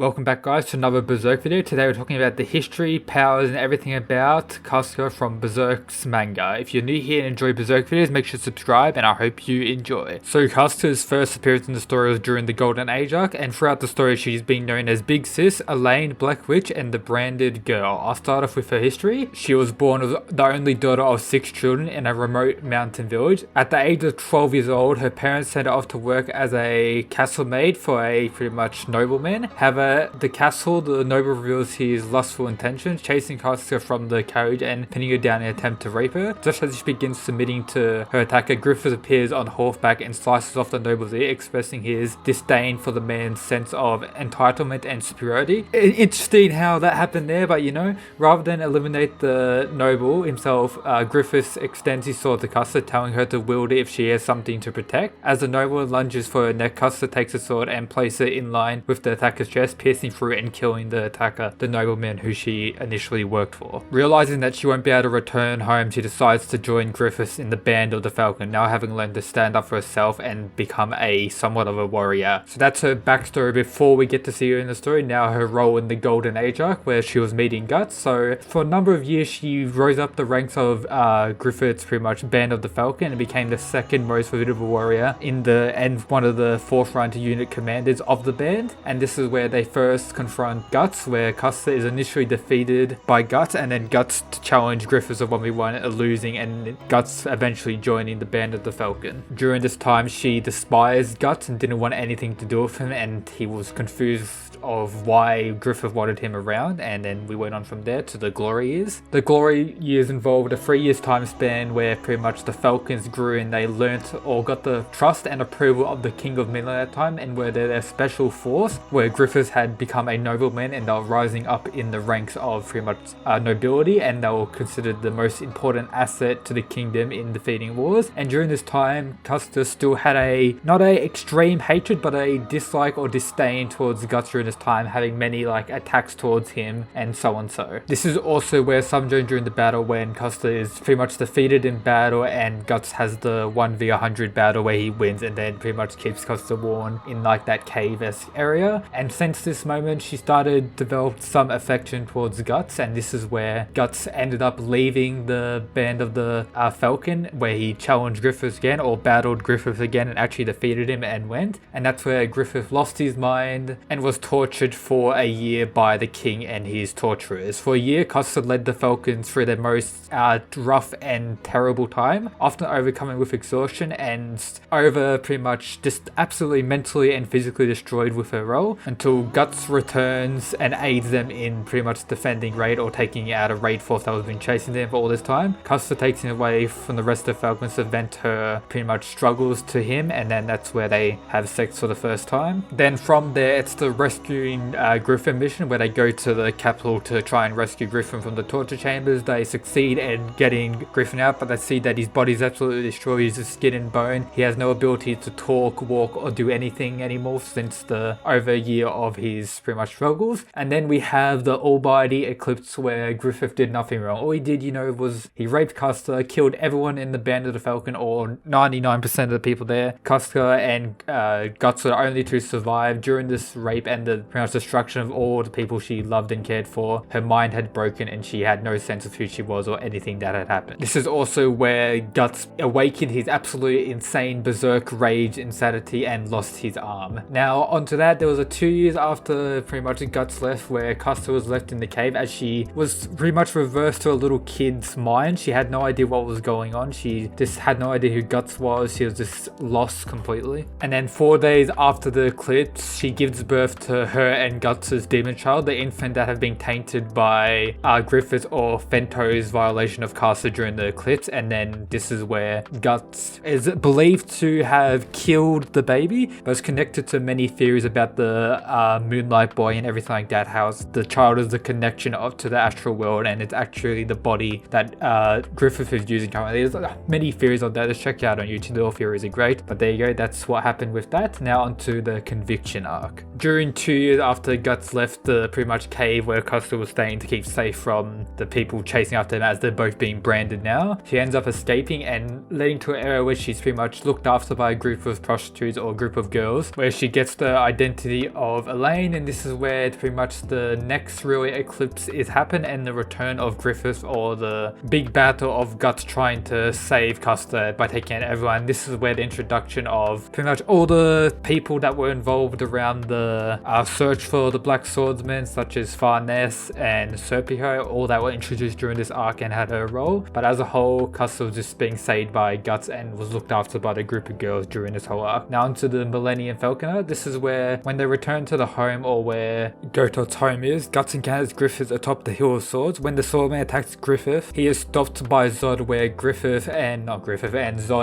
Welcome back guys to another Berserk video. Today we're talking about the history, powers and everything about Casca from Berserk's manga. If you're new here and enjoy Berserk videos, make sure to subscribe and I hope you enjoy. So Casca's first appearance in the story was during the Golden Age arc, and throughout the story she's been known as Big Sis, Elaine, Black Witch and the Branded Girl. I'll start off with her history. She was born as the only daughter of 6 children in a remote mountain village. At the age of 12 years old, her parents sent her off to work as a castle maid for a pretty much nobleman. However, the castle, the noble reveals his lustful intentions, chasing Casca from the carriage and pinning her down in an attempt to rape her. Just as she begins submitting to her attacker, Griffith appears on horseback and slices off the noble's ear, expressing his disdain for the man's sense of entitlement and superiority. Interesting how that happened there, but you know, rather than eliminate the noble himself, Griffith extends his sword to Casca, telling her to wield it if she has something to protect. As the noble lunges for her neck, Casca takes the sword and places it in line with the attacker's chest, piercing through and killing the attacker, the nobleman who she initially worked for. Realizing that she won't be able to return home, she decides to join Griffith in the Band of the Falcon, now having learned to stand up for herself and become somewhat of a warrior. So that's her backstory before we get to see her in the story. Now her role in the Golden Age arc, where she was meeting Guts. So for a number of years she rose up the ranks of Griffith's pretty much Band of the Falcon and became the second most formidable warrior and one of the forefront unit commanders of the band. And this is where they first confront Guts, where Casca is initially defeated by Guts, and then Guts to challenge Griffith of 1v1, losing, and Guts eventually joining the Band of the Falcon. During this time she despised Guts and didn't want anything to do with him, and he was confused of why Griffith wanted him around, and then we went on from there to the Glory Years. The Glory Years involved a 3 years time span where pretty much the Falcons grew and they learnt or got the trust and approval of the King of Midnight at that time, and were their special force, where Griffith had become a nobleman and they were rising up in the ranks of pretty much nobility, and they were considered the most important asset to the kingdom in defeating wars. And during this time Casca still had not a extreme hatred but a dislike or disdain towards Guts during this time, having many attacks towards him and so on. So this is also where sometime during the battle when Casca is pretty much defeated in battle and Guts has the 1v100 battle where he wins and then pretty much keeps Casca warm in that cave-esque area. And since this moment she started develop some affection towards Guts, and this is where Guts ended up leaving the Band of the Falcon, where he challenged Griffith again, or battled Griffith again and actually defeated him and went. And that's where Griffith lost his mind and was tortured for a year by the king and his torturers. For a year Casca led the Falcons through their most rough and terrible time, often overcoming with exhaustion and over pretty much just absolutely mentally and physically destroyed with her role, until Guts returns and aids them in pretty much defending Raid or taking out a Raid force that was been chasing them for all this time. Casca takes him away from the rest of the Falcons to vent her pretty much struggles to him, and then that's where they have sex for the first time. Then from there it's the rescuing Griffin mission, where they go to the capital to try and rescue Griffin from the torture chambers. They succeed in getting Griffin out, but they see that his body's absolutely destroyed. He's just skin and bone. He has no ability to talk, walk or do anything anymore since the over a year of his pretty much struggles. And then we have the Almighty Eclipse, where Griffith did nothing wrong. All he did, was he raped Casca, killed everyone in the Band of the Falcon, or 99% of the people there. Casca and Guts were the only two to survive. During this rape and the pretty much destruction of all the people she loved and cared for, her mind had broken and she had no sense of who she was or anything that had happened. This is also where Guts awakened his absolute insane berserk rage, insanity, and lost his arm. Now onto that, there was a 2 years after pretty much Guts left, where Casca was left in the cave, as she was pretty much reversed to a little kid's mind. She had no idea what was going on. She just had no idea who Guts was. She was just lost completely. And then 4 days after the eclipse, she gives birth to her and Guts's demon child, the infant that had been tainted by Griffith or Fento's violation of Casca during the eclipse. And then this is where Guts is believed to have killed the baby, but it's connected to many theories about the Moonlight Boy and everything like that, how the child is the connection up to the astral world and it's actually the body that Griffith is using currently. There's many theories on that. Just check it out on YouTube. The theories are great, but there you go, that's what happened with that. Now onto the conviction arc. During 2 years after Guts left the pretty much cave where Casca was staying to keep safe from the people chasing after them, as they're both being branded now, she ends up escaping and leading to an area where she's pretty much looked after by a group of prostitutes or a group of girls, where she gets the identity of Elaine plane, and this is where pretty much the next really eclipse is happened, and the return of Griffith, or the big battle of Guts trying to save Casca by taking out everyone. This is where the introduction of pretty much all the people that were involved around the search for the Black Swordsman, such as Farnes and Serpio, all that were introduced during this arc and had a role. But as a whole, Casca was just being saved by Guts and was looked after by the group of girls during this whole arc. Now onto the Millennium Falconer. This is where, when they return to the home, or where Gotot's home is, Guts encounters Griffith atop the Hill of Swords. When the Swordman attacks Griffith, he is stopped by Zod, where Zod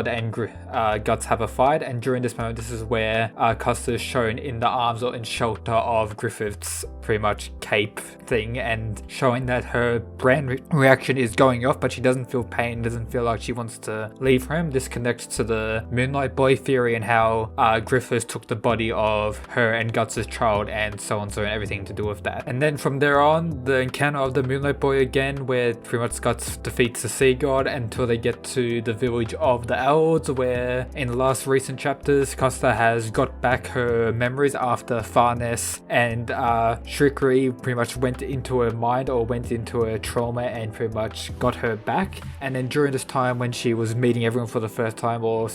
and Guts have a fight. And during this moment, this is where Casca is shown in the arms or in shelter of Griffith's pretty much cape thing, and showing that her brain reaction is going off, but she doesn't feel pain, doesn't feel like she wants to leave home. This connects to the Moonlight Boy theory and how Griffith took the body of her and Guts' child, and so on, so and everything to do with that. And then from there on, the encounter of the Moonlight Boy again, where pretty much Guts defeats the Sea God until they get to the village of the Elves, where in the last recent chapters, Casca has got back her memories after Farnes and Shrikery pretty much went into her mind, or went into her trauma, and pretty much got her back. And then during this time, when she was meeting everyone for the first time, or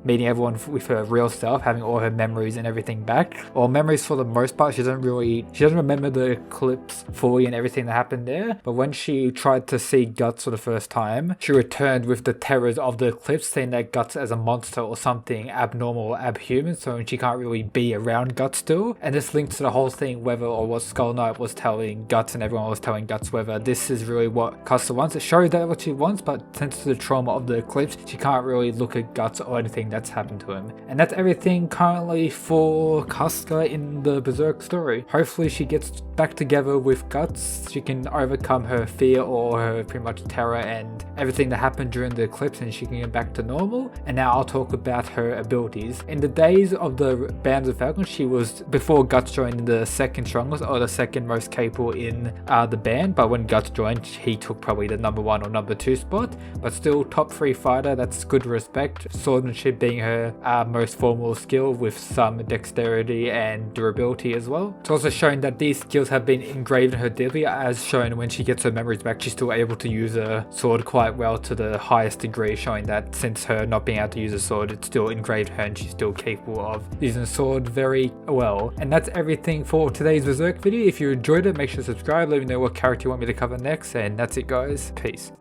meeting everyone with her real self, having all her memories and everything back, or memories for the most part, she doesn't remember the eclipse fully and everything that happened there. But when she tried to see Guts for the first time, she returned with the terrors of the eclipse, seeing that Guts as a monster or something abnormal or abhuman, so she can't really be around Guts still. And this links to the whole thing, whether, or what Skull Knight was telling Guts and everyone was telling Guts, whether this is really what Casca wants. It shows that what she wants, but since the trauma of the eclipse, she can't really look at Guts or anything that's happened to him. And that's everything currently for Casca in the Berserk story. Hopefully she gets back together with Guts, she can overcome her fear or her pretty much terror and everything that happened during the eclipse, and she can get back to normal. And now I'll talk about her abilities. In the days of the Bands of Falcons, she was, before Guts joined, the second strongest or the second most capable in the band, but when Guts joined, he took probably the number 1 or number 2 spot, but still top 3 fighter. That's good respect. Swordsmanship being her most formal skill, with some dexterity and durability as well. It's also shown that these skills have been engraved in her deeply, as shown when she gets her memories back, she's still able to use a sword quite well to the highest degree, showing that since her not being able to use a sword, it's still engraved her and she's still capable of using a sword very well. And that's everything for today's Berserk video. If you enjoyed it, make sure to subscribe, let me know what character you want me to cover next, and that's it guys, peace.